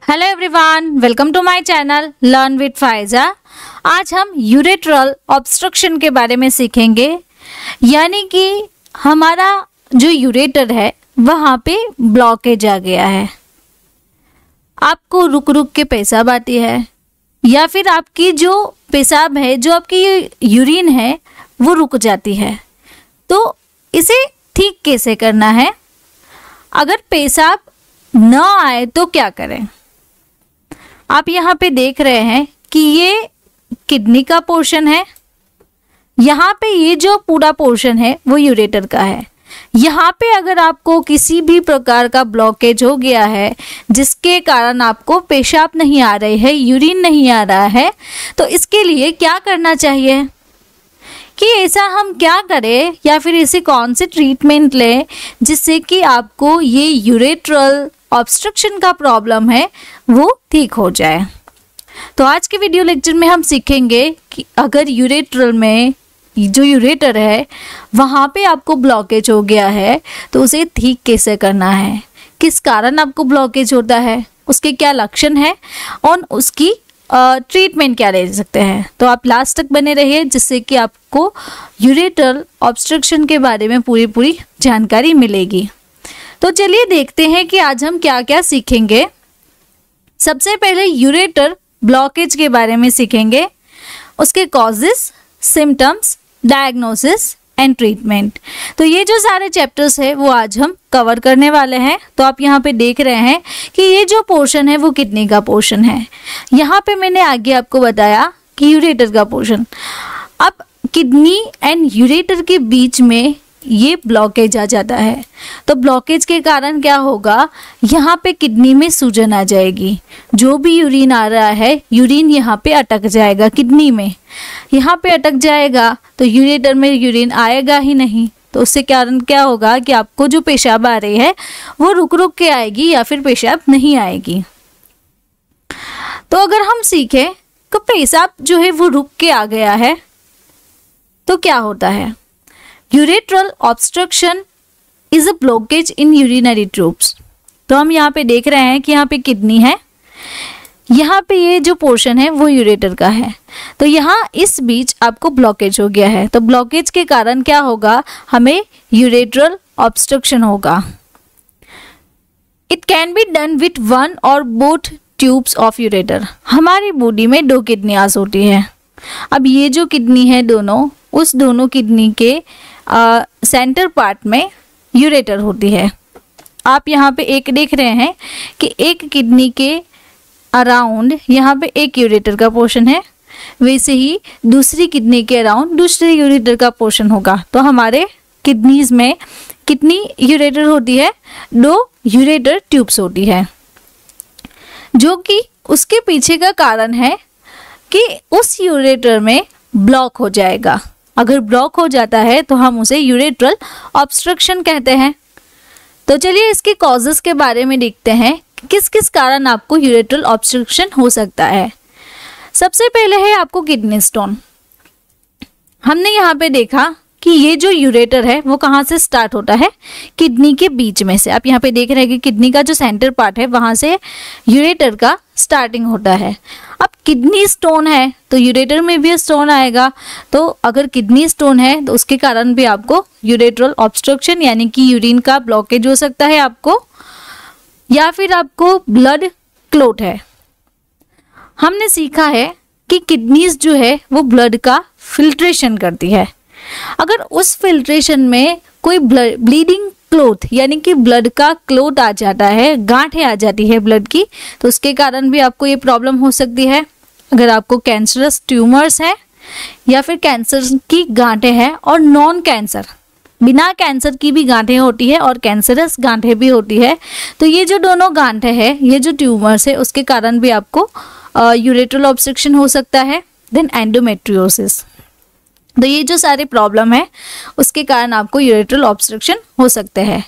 Hello everyone, welcome to my channel learn with Faiza. आज हम urethral obstruction के बारे में सीखेंगे, यानी कि हमारा जो यूरेटर है वहाँ पे ब्लॉकेज आ गया है। आपको रुक रुक के पेशाब आती है, या फिर आपकी जो पेशाब है, जो आपकी यूरिन है वो रुक जाती है। तो इसे ठीक कैसे करना है? अगर पेशाब न आए तो क्या करें? आप यहाँ पे देख रहे हैं कि ये किडनी का पोर्शन है। यहाँ पे ये जो पूरा पोर्शन है वो यूरेटर का है। यहाँ पे अगर आपको किसी भी प्रकार का ब्लॉकेज हो गया है जिसके कारण आपको पेशाब नहीं आ रही है, यूरिन नहीं आ रहा है, तो इसके लिए क्या करना चाहिए कि ऐसा हम क्या करें, या फिर ऐसे कौन से ट्रीटमेंट लें जिससे कि आपको ये यूरेट्रल ऑब्स्ट्रक्शन का प्रॉब्लम है वो ठीक हो जाए। तो आज के वीडियो लेक्चर में हम सीखेंगे कि अगर यूरेट्रल में जो यूरेटर है वहाँ पे आपको ब्लॉकेज हो गया है तो उसे ठीक कैसे करना है, किस कारण आपको ब्लॉकेज होता है, उसके क्या लक्षण है और उसकी ट्रीटमेंट क्या ले सकते हैं। तो आप लास्ट तक बने रहिए जिससे कि आपको यूरेट्रल ऑब्स्ट्रक्शन के बारे में पूरी जानकारी मिलेगी। तो चलिए देखते हैं कि आज हम क्या क्या सीखेंगे। सबसे पहले यूरेटर ब्लॉकेज के बारे में सीखेंगे, उसके causes, symptoms, diagnosis and treatment. तो ये जो सारे चैप्टर्स है वो आज हम कवर करने वाले हैं। तो आप यहाँ पे देख रहे हैं कि ये जो पोर्शन है वो किडनी का पोर्शन है। यहाँ पे मैंने आगे आपको बताया कि यूरेटर का पोर्शन। अब किडनी एंड यूरेटर के बीच में ये ब्लॉकेज आ जाता है। तो ब्लॉकेज के कारण क्या होगा, यहाँ पे किडनी में सूजन आ जाएगी। जो भी यूरिन आ रहा है, यूरिन यहाँ पे अटक जाएगा, किडनी में यहाँ पे अटक जाएगा, तो यूरेटर में यूरिन आएगा ही नहीं। तो उससे कारण क्या होगा कि आपको जो पेशाब आ रही है वो रुक रुक के आएगी या फिर पेशाब नहीं आएगी। तो अगर हम सीखें कि पेशाब जो है वो रुक के आ गया है तो क्या होता है। Urethral obstruction is a blockage in urinary tubes. तो हम यहाँ पे देख रहे हैं कि यहाँ पे किडनी है, यहाँ पे ये जो पोर्शन है वो यूरेटर का है। तो यहाँ इस बीच आपको ब्लॉकेज हो गया है। तो ब्लॉकेज के कारण क्या होगा, हमें यूरेट्रल ऑब्स्ट्रक्शन होगा। It can be done with one और बोथ ट्यूब्स ऑफ यूरेटर। हमारी बॉडी में दो किडनियाज होती है। अब ये जो किडनी है दोनों, उस दोनों किडनी के सेंटर पार्ट में यूरेटर होती है। आप यहाँ पे एक देख रहे हैं कि एक किडनी के अराउंड यहाँ पे एक यूरेटर का पोर्शन है, वैसे ही दूसरी किडनी के अराउंड दूसरे यूरेटर का पोर्शन होगा। तो हमारे किडनीज में कितनी यूरेटर होती है? दो यूरेटर ट्यूब्स होती है, जो कि उसके पीछे का कारण है कि उस यूरेटर में ब्लॉक हो जाएगा। अगर ब्लॉक हो जाता है तो हम उसे यूरेट्रल ऑब्स्ट्रक्शन कहते हैं। तो चलिए इसके कॉजेस के बारे में देखते हैं, किस किस कारण आपको यूरेट्रल ऑब्स्ट्रक्शन हो सकता है। सबसे पहले है आपको किडनी स्टोन। हमने यहाँ पे देखा कि ये जो यूरेटर है वो कहाँ से स्टार्ट होता है, किडनी के बीच में से। आप यहाँ पे देख रहे हैं कि किडनी का जो सेंटर पार्ट है वहाँ से यूरेटर का स्टार्टिंग होता है। अब किडनी स्टोन है तो यूरेटर में भी स्टोन आएगा। तो अगर किडनी स्टोन है तो उसके कारण भी आपको यूरेट्रल ऑब्स्ट्रक्शन यानी कि यूरिन का ब्लॉकेज हो सकता है आपको, या फिर आपको ब्लड क्लॉट है। हमने सीखा है कि किडनीज जो है वो ब्लड का फिल्ट्रेशन करती है। अगर उस फिल्ट्रेशन में कोई ब्लीडिंग क्लॉट यानी कि ब्लड का क्लॉट आ जाता है, गांठें आ जाती है ब्लड की, तो उसके कारण भी आपको ये प्रॉब्लम हो सकती है। अगर आपको कैंसरस ट्यूमर्स है या फिर कैंसर की गांठें हैं और नॉन कैंसर, बिना कैंसर की भी गांठें होती है और कैंसरस गांठें भी होती है, तो ये जो दोनों गांठें हैं, ये जो ट्यूमर्स है, उसके कारण भी आपको यूरेट्रल ऑब्स्ट्रक्शन हो सकता है। Then endometriosis. तो ये जो सारे प्रॉब्लम है उसके कारण आपको यूरेट्रल ऑब्स्ट्रक्शन हो सकते हैं।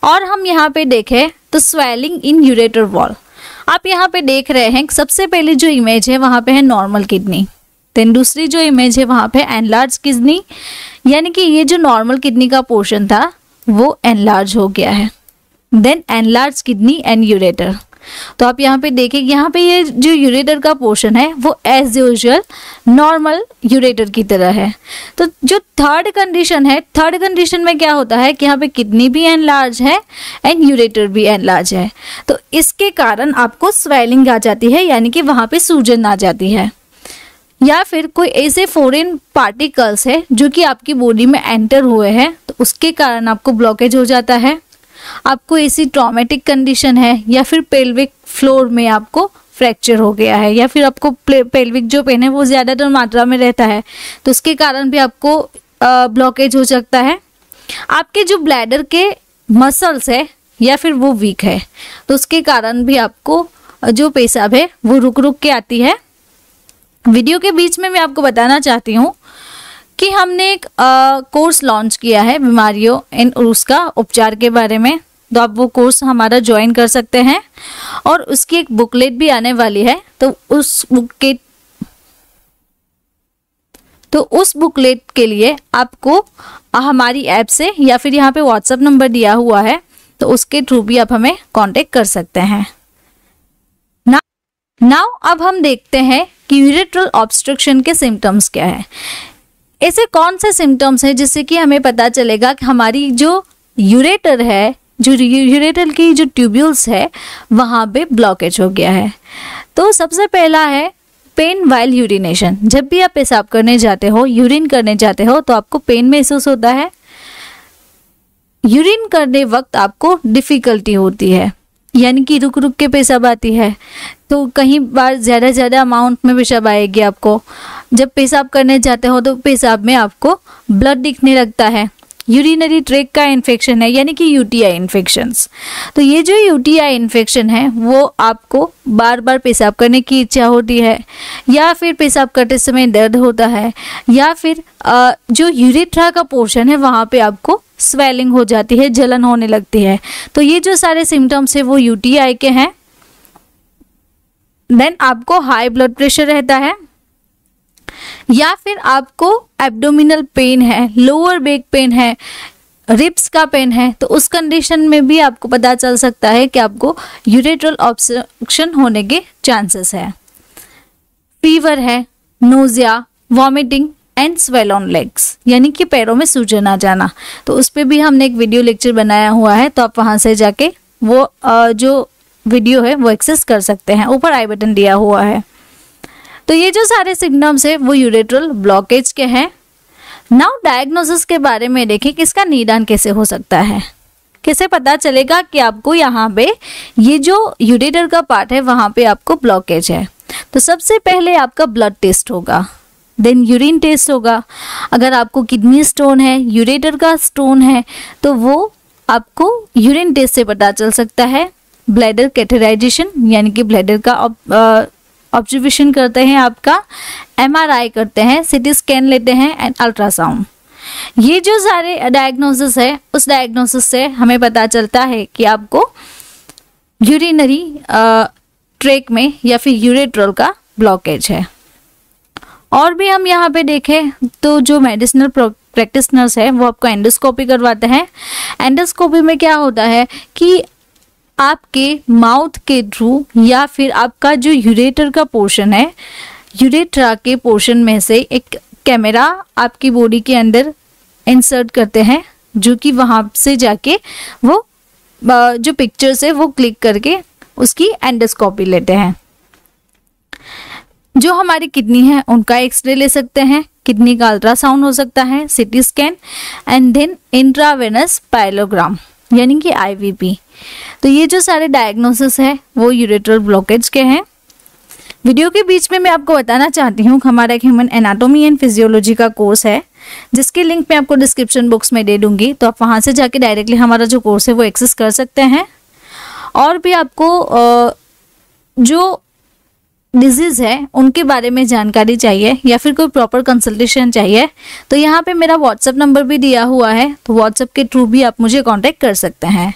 और हम यहाँ पे देखें तो स्वेलिंग इन यूरेटर वॉल। आप यहाँ पे देख रहे हैं सबसे पहले जो इमेज है वहाँ पे है नॉर्मल किडनी, देन दूसरी जो इमेज है वहाँ पे एनलार्ज किडनी, यानी कि ये जो नॉर्मल किडनी का पोर्शन था वो एनलार्ज हो गया है। Then enlarge kidney and ureter. तो आप यहाँ पे देखें, यहाँ पे ये जो यूरेटर का पोर्शन है वो एज यूजुअल नॉर्मल यूरेटर की तरह है। तो जो थर्ड कंडीशन है, थर्ड कंडीशन में क्या होता है कि यहाँ पे किडनी भी एनलार्ज है एंड यूरेटर भी एनलार्ज है। तो इसके कारण आपको स्वेलिंग आ जाती है, यानी कि वहाँ पे सूजन आ जाती है, या फिर कोई ऐसे फॉरेन पार्टिकल्स है जो कि आपकी बॉडी में एंटर हुए हैं, तो उसके कारण आपको ब्लॉकेज हो जाता है। आपको ऐसी ट्रॉमेटिक कंडीशन है, या फिर पेल्विक फ्लोर में आपको फ्रैक्चर हो गया है, या फिर आपको पेल्विक जो पेन है वो ज़्यादातर मात्रा में रहता है, तो उसके कारण भी आपको ब्लॉकेज हो सकता है। आपके जो ब्लैडर के मसल्स है या फिर वो वीक है, तो उसके कारण भी आपको जो पेशाब है वो रुक रुक के आती है। वीडियो के बीच में मैं आपको बताना चाहती हूँ कि हमने एक कोर्स लॉन्च किया है बीमारियों एंड उसका उपचार के बारे में, तो आप वो कोर्स हमारा ज्वाइन कर सकते हैं, और उसकी एक बुकलेट भी आने वाली है। तो उस बुकलेट के लिए आपको हमारी ऐप से या फिर यहाँ पे व्हाट्सएप नंबर दिया हुआ है, तो उसके थ्रू भी आप हमें कांटेक्ट कर सकते हैं। नाउ अब हम देखते हैं कि यूरेट्रल ऑब्स्ट्रक्शन के सिम्टम्स क्या है। ऐसे कौन से सिम्टम्स हैं जिससे कि हमें पता चलेगा कि हमारी जो यूरेटर है, जो यूरेटर की जो ट्यूब्यूल्स है वहाँ पे ब्लॉकेज हो गया है। तो सबसे पहला है पेन वाइल यूरिनेशन। जब भी आप पेशाब करने जाते हो, यूरिन करने जाते हो, तो आपको पेन महसूस होता है। यूरिन करने वक्त आपको डिफ़िकल्टी होती है, यानी कि रुक रुक के पेशाब आती है, तो कहीं बार ज़्यादा अमाउंट में पेशाब आएगी आपको। जब पेशाब करने जाते हो तो पेशाब में आपको ब्लड दिखने लगता है। यूरिनरी ट्रैक्ट का इन्फेक्शन है, यानी कि यूटीआई इन्फेक्शंस। तो ये जो यूटीआई इन्फेक्शन है वो आपको बार बार पेशाब करने की इच्छा होती है, या फिर पेशाब करते समय दर्द होता है, या फिर जो यूरेथ्रा का पोर्शन है वहाँ पे आपको स्वेलिंग हो जाती है, जलन होने लगती है। तो ये जो सारे सिम्टम्स है वो यूटीआई के हैं। देन आपको हाई ब्लड प्रेशर रहता है, या फिर आपको एब्डोमिनल पेन है, लोअर बैक पेन है, रिब्स का पेन है, तो उस कंडीशन में भी आपको पता चल सकता है कि आपको यूरेट्रल ऑब्स्ट्रक्शन होने के चांसेस है। फीवर है, nausea, vomiting and swell on legs, यानी कि पैरों में सूजन आ जाना, तो उस पर भी हमने एक वीडियो लेक्चर बनाया हुआ है, तो आप वहाँ से जाके वो जो वीडियो है वो एक्सेस कर सकते हैं, ऊपर आई बटन दिया हुआ है। तो ये जो सारे सिम्टम्स है वो यूरेट्रल ब्लॉकेज के हैं। नाउ डायग्नोसिस के बारे में देखें कि इसका निदान कैसे हो सकता है, कैसे पता चलेगा कि आपको यहाँ पे ये जो यूरेटर का पार्ट है वहाँ पे आपको ब्लॉकेज है। तो सबसे पहले आपका ब्लड टेस्ट होगा, देन यूरिन टेस्ट होगा। अगर आपको किडनी स्टोन है, यूरेटर का स्टोन है, तो वो आपको यूरिन टेस्ट से पता चल सकता है। ब्लैडर कैथेराइजेशन, यानी कि ब्लैडर का ऑब्जर्वेशन करते हैं, आपका एमआरआई करते हैं, सीटी स्कैन लेते हैं एंड अल्ट्रासाउंड। ये जो सारे डायग्नोसिस है, उस डायग्नोसिस से हमें पता चलता है कि आपको यूरिनरी ट्रैक में या फिर यूरेट्रल का ब्लॉकेज है। और भी हम यहाँ पे देखें तो जो मेडिसिनल प्रैक्टिशनर्स है वो आपको एंडोस्कोपी करवाते हैं। एंडोस्कोपी में क्या होता है कि आपके माउथ के थ्रू या फिर आपका जो यूरेटर का पोर्शन है, यूरेट्रा के पोर्शन में से एक कैमरा आपकी बॉडी के अंदर इंसर्ट करते हैं, जो कि वहाँ से जाके वो जो पिक्चर्स है वो क्लिक करके उसकी एंडोस्कोपी लेते हैं। जो हमारी किडनी है उनका एक्सरे ले सकते हैं, किडनी का अल्ट्रासाउंड हो सकता है, CT scan and then intravenous pyelogram, यानी कि आईवीपी। तो ये जो सारे डायग्नोसिस है वो यूरेट्रल ब्लॉकेज के हैं। वीडियो के बीच में मैं आपको बताना चाहती हूँ कि हमारा एक ह्यूमन एनाटॉमी एंड फिजियोलॉजी का कोर्स है, जिसके लिंक मैं आपको डिस्क्रिप्शन बॉक्स में दे दूंगी, तो आप वहाँ से जाके डायरेक्टली हमारा जो कोर्स है वो एक्सेस कर सकते हैं। और भी आपको जो डिजीज़ है उनके बारे में जानकारी चाहिए या फिर कोई प्रॉपर कंसल्टेशन चाहिए, तो यहाँ पे मेरा व्हाट्सएप नंबर भी दिया हुआ है, तो व्हाट्सएप के थ्रू भी आप मुझे कांटेक्ट कर सकते हैं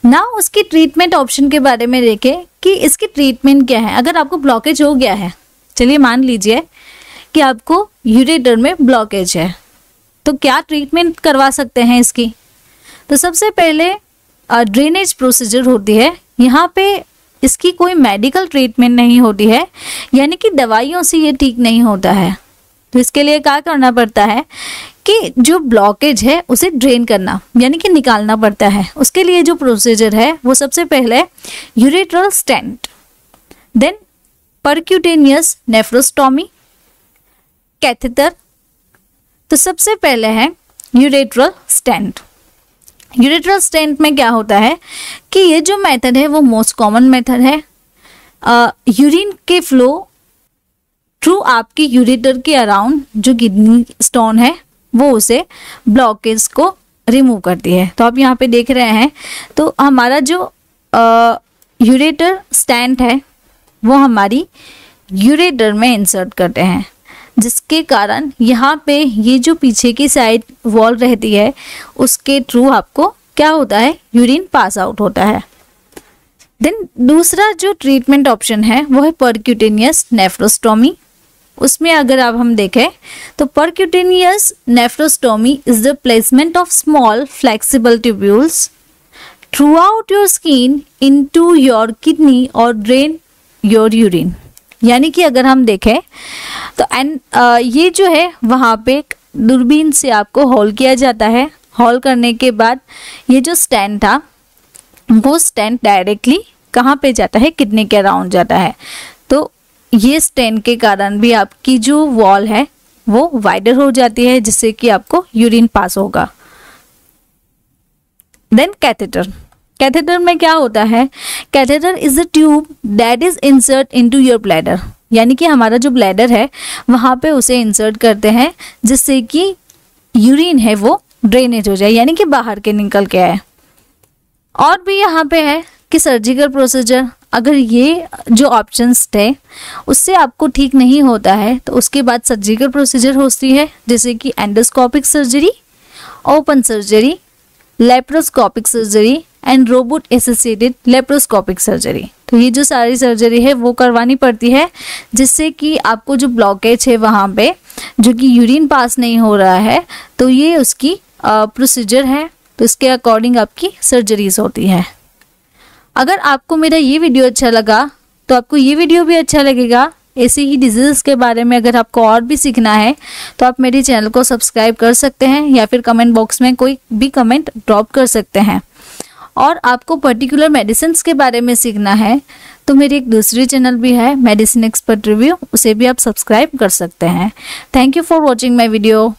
ना। उसकी ट्रीटमेंट ऑप्शन के बारे में देखें कि इसकी ट्रीटमेंट क्या है। अगर आपको ब्लॉकेज हो गया है, चलिए मान लीजिए कि आपको यूरेटर में ब्लॉकेज है, तो क्या ट्रीटमेंट करवा सकते हैं इसकी। तो सबसे पहले ड्रेनेज प्रोसीजर होती है। यहाँ पे इसकी कोई मेडिकल ट्रीटमेंट नहीं होती है, यानी कि दवाइयों से ये ठीक नहीं होता है। तो इसके लिए क्या करना पड़ता है कि जो ब्लॉकेज है उसे ड्रेन करना यानी कि निकालना पड़ता है। उसके लिए जो प्रोसीजर है वो सबसे पहले ureteral stent, then percutaneous nephrostomy, catheter. तो सबसे पहले है यूरेट्रल स्टेंट। यूरेट्रल स्टेंट में क्या होता है कि ये जो मेथड है वो मोस्ट कॉमन मेथड है। यूरिन के फ्लो थ्रू आपकी यूरेटर के अराउंड जो किडनी स्टोन है वो उसे ब्लॉकेज को रिमूव करती है। तो आप यहाँ पे देख रहे हैं, तो हमारा जो यूरेटर स्टेंट है वो हमारी यूरेटर में इंसर्ट करते हैं, जिसके कारण यहाँ पे ये जो पीछे की साइड वॉल रहती है उसके थ्रू आपको क्या होता है, यूरिन पास आउट होता है। देन दूसरा जो ट्रीटमेंट ऑप्शन है वो है परक्यूटेनियस नेफ्रोस्टोमी। उसमें अगर आप हम देखें तो percutaneous nephrostomy is the placement of small flexible tubules through out your skin into your kidney और ड्रेन योर यूरिन। यानी कि अगर हम देखें तो ये जो है वहाँ पे दूरबीन से आपको होल किया जाता है। होल करने के बाद ये जो स्टेंट था वो स्टेंट डायरेक्टली कहाँ पे जाता है, किडनी के अराउंड जाता है। तो ये स्टेंट के कारण भी आपकी जो वॉल है वो वाइडर हो जाती है, जिससे कि आपको यूरिन पास होगा। Then catheter. कैथेटर में क्या होता है, catheter is a tube that is insert into your bladder. यानी कि हमारा जो ब्लैडर है वहाँ पे उसे इंसर्ट करते हैं, जिससे कि यूरिन है वो ड्रेनेज हो जाए, यानी कि बाहर के निकल के आए। और भी यहाँ पे है कि सर्जिकल प्रोसीजर, अगर ये जो ऑप्शंस थे उससे आपको ठीक नहीं होता है तो उसके बाद सर्जिकल प्रोसीजर होती है, जैसे कि endoscopic surgery, open surgery, laparoscopic surgery and robot associated laparoscopic surgery. तो ये जो सारी सर्जरी है वो करवानी पड़ती है, जिससे कि आपको जो ब्लॉकेज है वहाँ पे जो कि यूरिन पास नहीं हो रहा है, तो ये उसकी प्रोसीजर है। तो इसके अकॉर्डिंग आपकी सर्जरीज होती है। अगर आपको मेरा ये वीडियो अच्छा लगा तो आपको ये वीडियो भी अच्छा लगेगा। ऐसे ही डिजीज़ के बारे में अगर आपको और भी सीखना है तो आप मेरे चैनल को सब्सक्राइब कर सकते हैं या फिर कमेंट बॉक्स में कोई भी कमेंट ड्रॉप कर सकते हैं। और आपको पर्टिकुलर मेडिसिन्स के बारे में सीखना है तो मेरी एक दूसरी चैनल भी है, मेडिसिन एक्सपर्ट रिव्यू, उसे भी आप सब्सक्राइब कर सकते हैं। Thank you for watching my video.